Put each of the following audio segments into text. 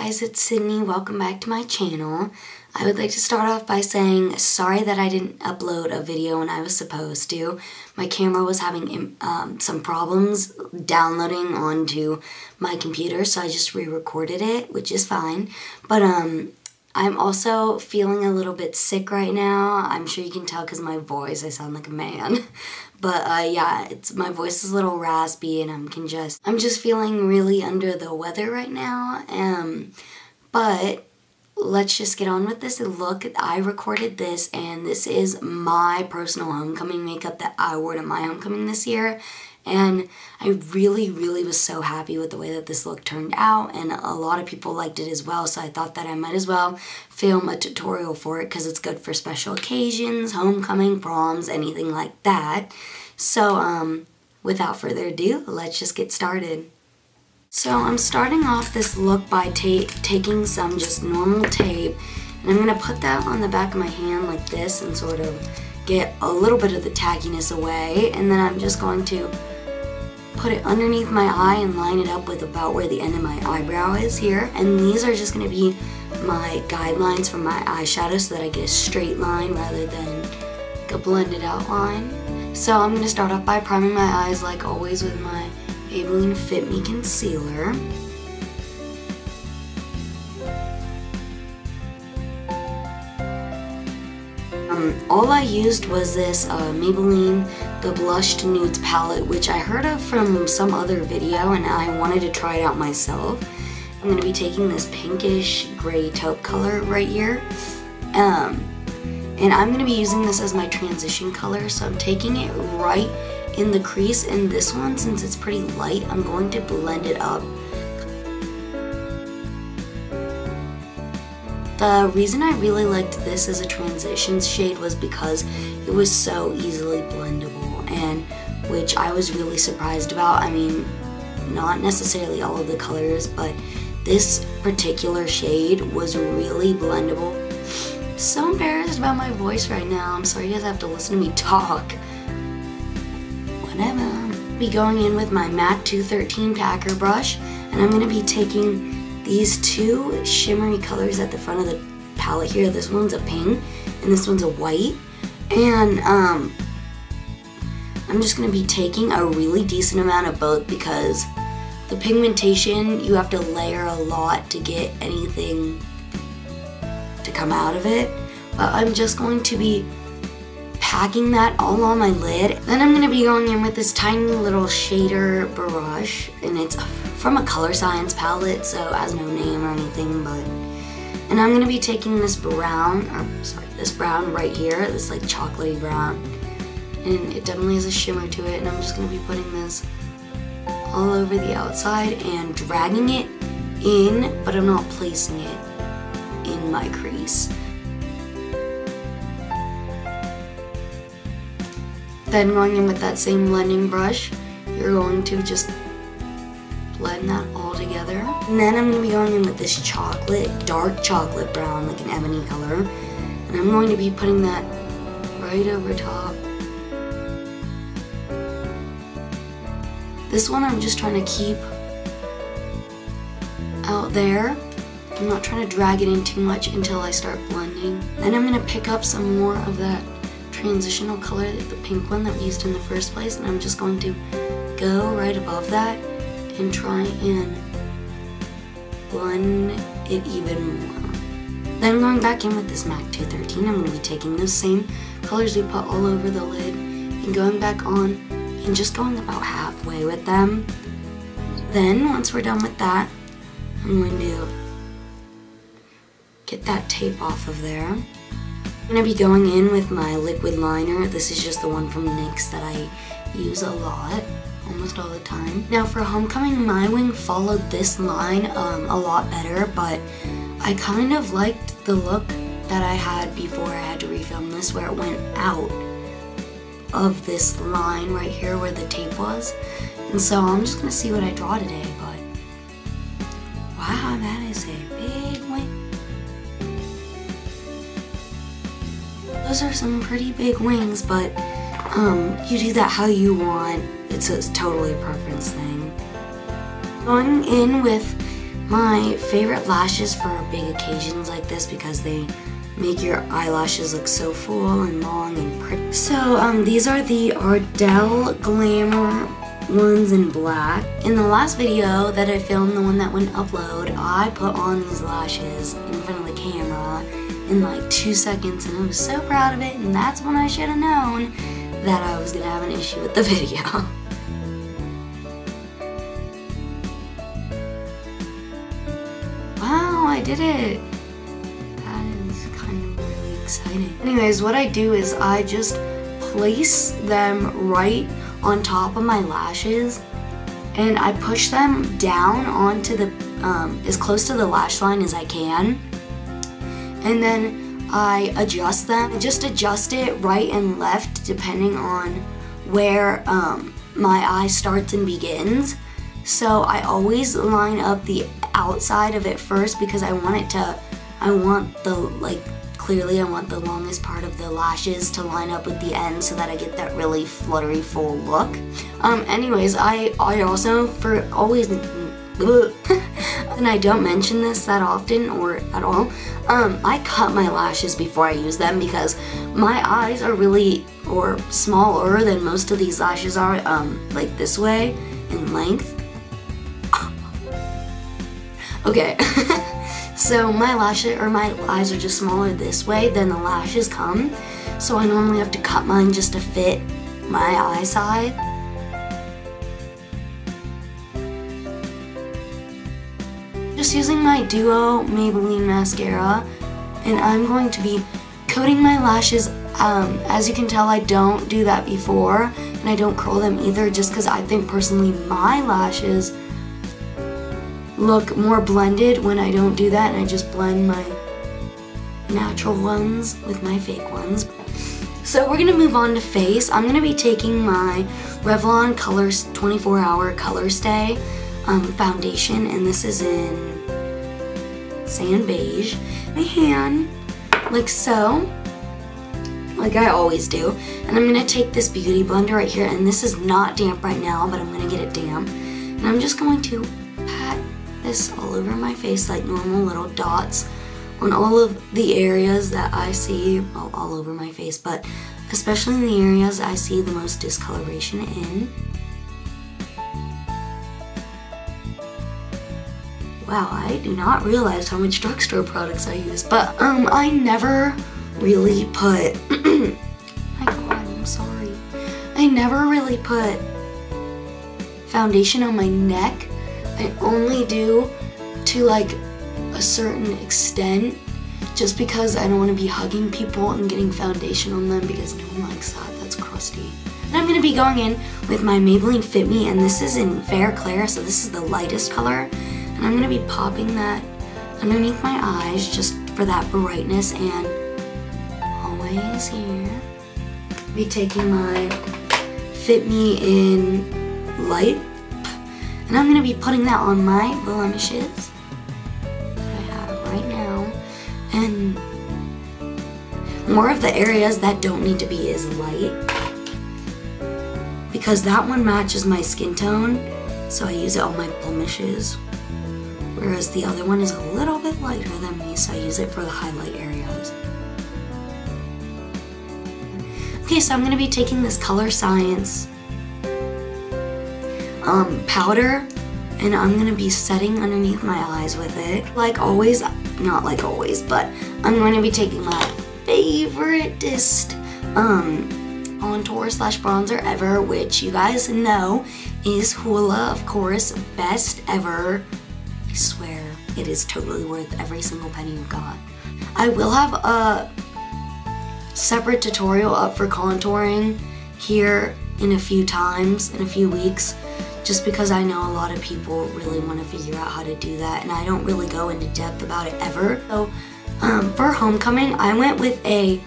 guys, it's Sydney. Welcome back to my channel. I would like to start off by saying sorry that I didn't upload a video when I was supposed to. My camera was having some problems downloading onto my computer, so I just re-recorded it, which is fine. But I'm also feeling a little bit sick right now. I'm sure you can tell because my voice, I sound like a man. But yeah, my voice is a little raspy and I'm just feeling really under the weather right now. But let's just get on with this. Look, I recorded this and this is my personal homecoming makeup that I wore to my homecoming this year. And I really was so happy with the way that this look turned out, and a lot of people liked it as well, so I thought that I might as well film a tutorial for it because it's good for special occasions, homecoming, proms, anything like that. So without further ado, let's just get started. So I'm starting off this look by taking some just normal tape, and I'm going to put that on the back of my hand like this and sort of get a little bit of the tackiness away, and then I'm just going to put it underneath my eye and line it up with about where the end of my eyebrow is here. And these are just going to be my guidelines for my eyeshadow so that I get a straight line rather than like a blended outline. So I'm going to start off by priming my eyes like always with my Maybelline Fit Me Concealer. All I used was this Maybelline The Blushed Nudes palette, which I heard of from some other video and I wanted to try it out myself. I'm going to be taking this pinkish gray taupe color right here. And I'm going to be using this as my transition color, so I'm taking it right in the crease, and this one, since it's pretty light, I'm going to blend it up. The reason I really liked this as a transition shade was because it was so easily blendable, and which I was really surprised about. I mean, not necessarily all of the colors, but this particular shade was really blendable. So embarrassed about my voice right now. I'm sorry you guys have to listen to me talk. Whatever. I'll be going in with my MAC 213 packer brush, and I'm going to be taking these two shimmery colors at the front of the palette here. This one's a pink and this one's a white. And I'm just going to be taking a really decent amount of both because the pigmentation, you have to layer a lot to get anything to come out of it. But I'm just going to be packing that all on my lid. Then I'm going to be going in with this tiny little shader brush, and it's from a Color Science palette, so it has no name or anything, and I'm going to be taking this brown, this brown right here, this like chocolatey brown, and it definitely has a shimmer to it, and I'm just going to be putting this all over the outside and dragging it in, but I'm not placing it in my crease. Then going in with that same blending brush, you're going to just blend that all together. And then I'm going to be going in with this dark chocolate brown, like an ebony color. And I'm going to be putting that right over top. This one I'm just trying to keep out there. I'm not trying to drag it in too much until I start blending. Then I'm going to pick up some more of that transitional color, the pink one that we used in the first place, and I'm just going to go right above that and try and blend it even more. Then going back in with this MAC 213, I'm going to be taking those same colors we put all over the lid and going back on and just going about halfway with them. Then once we're done with that, I'm going to get that tape off of there. I'm going to be going in with my liquid liner. This is just the one from NYX that I use a lot, almost all the time. Now for homecoming, my wing followed this line a lot better, but I kind of liked the look that I had before I had to refilm this, where it went out of this line right here where the tape was. And so I'm just going to see what I draw today, but wow, that is a big wing. Those are some pretty big wings, but you do that how you want. It's totally a preference thing. Going in with My favorite lashes for big occasions like this because they make your eyelashes look so full and long and pretty. So these are the Ardell Glamour ones in black. In the last video that I filmed, the one that went upload, I put on these lashes in front of the camera in like 2 seconds and I was so proud of it, and that's when I should have known that I was gonna have an issue with the video. Wow, I did it! That is kind of really exciting. Anyways, what I do is I just place them right on top of my lashes and I push them down onto the, as close to the lash line as I can. And then I adjust them. I just adjust it right and left depending on where my eye starts and begins. So I always line up the outside of it first because I want clearly I want the longest part of the lashes to line up with the end so that I get that really fluttery full look. Anyways, I also and I don't mention this that often or at all, I cut my lashes before I use them because my eyes are really smaller than most of these lashes are, like this way in length. Okay. So my eyes are just smaller this way than the lashes come. So I normally have to cut mine just to fit my eye side. Just using my Duo Maybelline mascara, and I'm going to be coating my lashes. As you can tell, I don't do that before, and I don't curl them either just because I think personally my lashes look more blended when I don't do that, and I just blend my natural ones with my fake ones. So we're gonna move on to face. I'm gonna be taking my Revlon Colors 24-Hour Color Stay foundation, and this is in Sand Beige. My hand, like so, like I always do, and I'm gonna take this beauty blender right here, and this is not damp right now, but I'm gonna get it damp, and I'm just going to pat this all over my face like normal little dots on all of the areas that I see, well, all over my face, but especially in the areas I see the most discoloration in. Wow, I do not realize how much drugstore products I use, but I never really put, my God, I'm sorry. I never really put foundation on my neck. I only do to like a certain extent just because I don't want to be hugging people and getting foundation on them because no one likes that. That's crusty. And I'm going to be going in with my Maybelline Fit Me, and this is in Fair Clair, so this is the lightest color. And I'm going to be popping that underneath my eyes just for that brightness, and always here. Be taking my Fit Me in Light. And I'm going to be putting that on my blemishes that I have right now. And more of the areas that don't need to be as light, because that one matches my skin tone, so I use it on my blemishes. Whereas the other one is a little bit lighter than me, so I use it for the highlight areas. Okay, so I'm going to be taking this Color Science powder, and I'm gonna be setting underneath my eyes with it. Like always, not like always, but I'm going to be taking my favoriteest contour slash bronzer ever, which you guys know is Hoola, of course, best ever. I swear it is totally worth every single penny you got. I will have a separate tutorial up for contouring here in a few weeks, just because I know a lot of people really want to figure out how to do that, and I don't really go into depth about it ever. So for homecoming, I went with a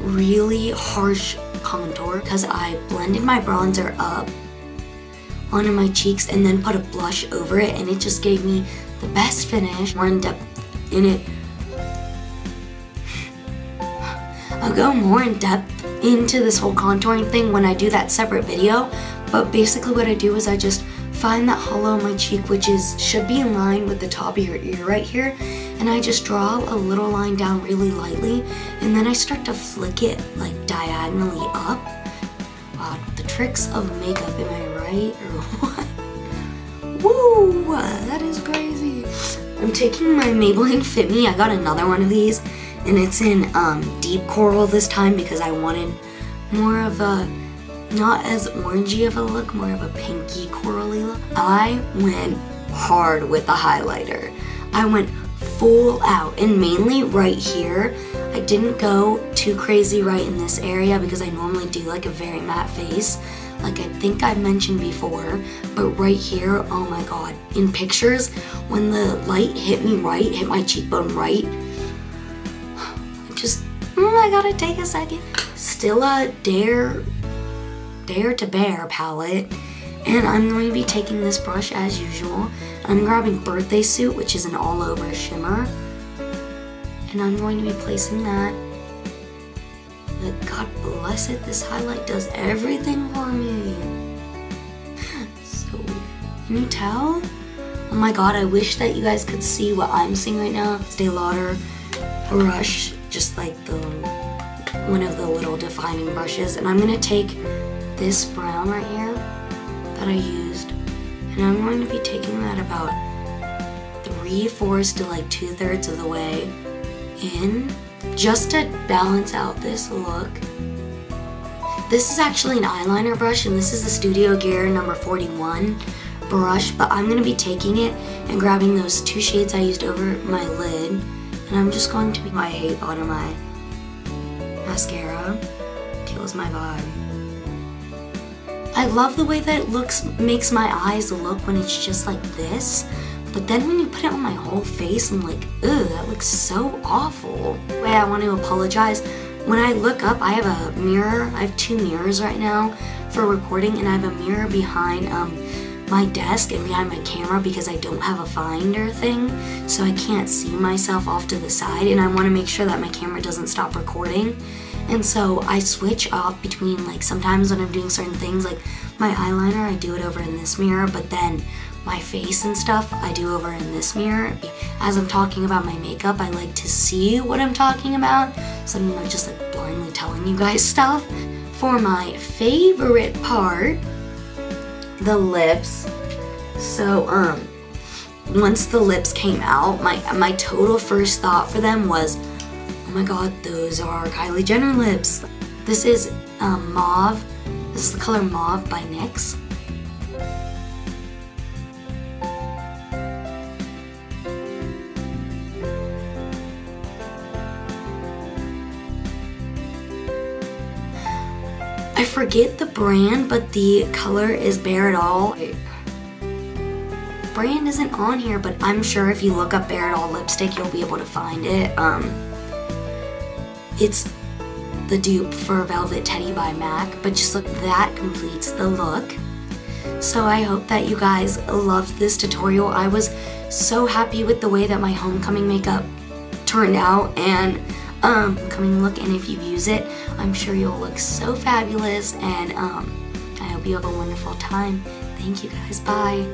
really harsh contour because I blended my bronzer up onto my cheeks and then put a blush over it, and it just gave me the best finish. More in depth in it. I'll go more in depth into this whole contouring thing when I do that separate video, but basically what I do is I just find that hollow in my cheek, which should be in line with the top of your ear right here, and I just draw a little line down really lightly, and then I start to flick it like diagonally up. Wow, the tricks of makeup, am I right or what? Woo, that is crazy. I'm taking my Maybelline Fit Me. I got another one of these, and it's in deep coral this time because I wanted more of a, not as orangey of a look, more of a pinky corally look. I went hard with the highlighter. I went full out, and mainly right here. I didn't go too crazy right in this area because I normally do like a very matte face, like I think I've mentioned before, but right here, oh my god, in pictures, when the light hit me right, hit my cheekbone right, I gotta take a second. Still a Dare to Bare palette, and I'm going to be taking this brush as usual. I'm grabbing Birthday Suit, which is an all-over shimmer, and I'm going to be placing that. But God bless it, this highlight does everything for me. So weird. Can you tell? Oh my god, I wish that you guys could see what I'm seeing right now. Stay Lauder brush, just like one of the little defining brushes, and I'm gonna take this brown right here that I used, and I'm going to be taking that about 3/4 to like 2/3 of the way in, just to balance out this look. This is actually an eyeliner brush, and this is the Studio Gear number 41 brush, but I'm gonna be taking it and grabbing those 2 shades I used over my lid, and I'm just going to be my hate bottom eye mascara. Kills my vibe. I love the way that it makes my eyes look when it's just like this, but then when you put it on my whole face, I'm like, ugh, that looks so awful. Wait, I want to apologize. When I look up, I have a mirror. I have 2 mirrors right now for recording, and I have a mirror behind my desk and behind my camera because I don't have a finder thing, so I can't see myself off to the side, and I want to make sure that my camera doesn't stop recording. And so I switch off between, like, sometimes when I'm doing certain things, like my eyeliner, I do it over in this mirror, but then my face and stuff, I do over in this mirror. As I'm talking about my makeup, I like to see what I'm talking about, so I'm not just like blindly telling you guys stuff. For my favorite part, the lips. So, once the lips came out, my total first thought for them was, oh my god, those are Kylie Jenner lips. This is Mauve. This is the color Mauve by NYX. I forget the brand, but the color is Bare It All. Brand isn't on here, but I'm sure if you look up Bare It All lipstick, you'll be able to find it. It's the dupe for Velvet Teddy by MAC, but just look, that completes the look. So I hope that you guys loved this tutorial. I was so happy with the way that my homecoming makeup turned out and coming look, and if you use it, I'm sure you'll look so fabulous, and I hope you have a wonderful time. Thank you guys, bye.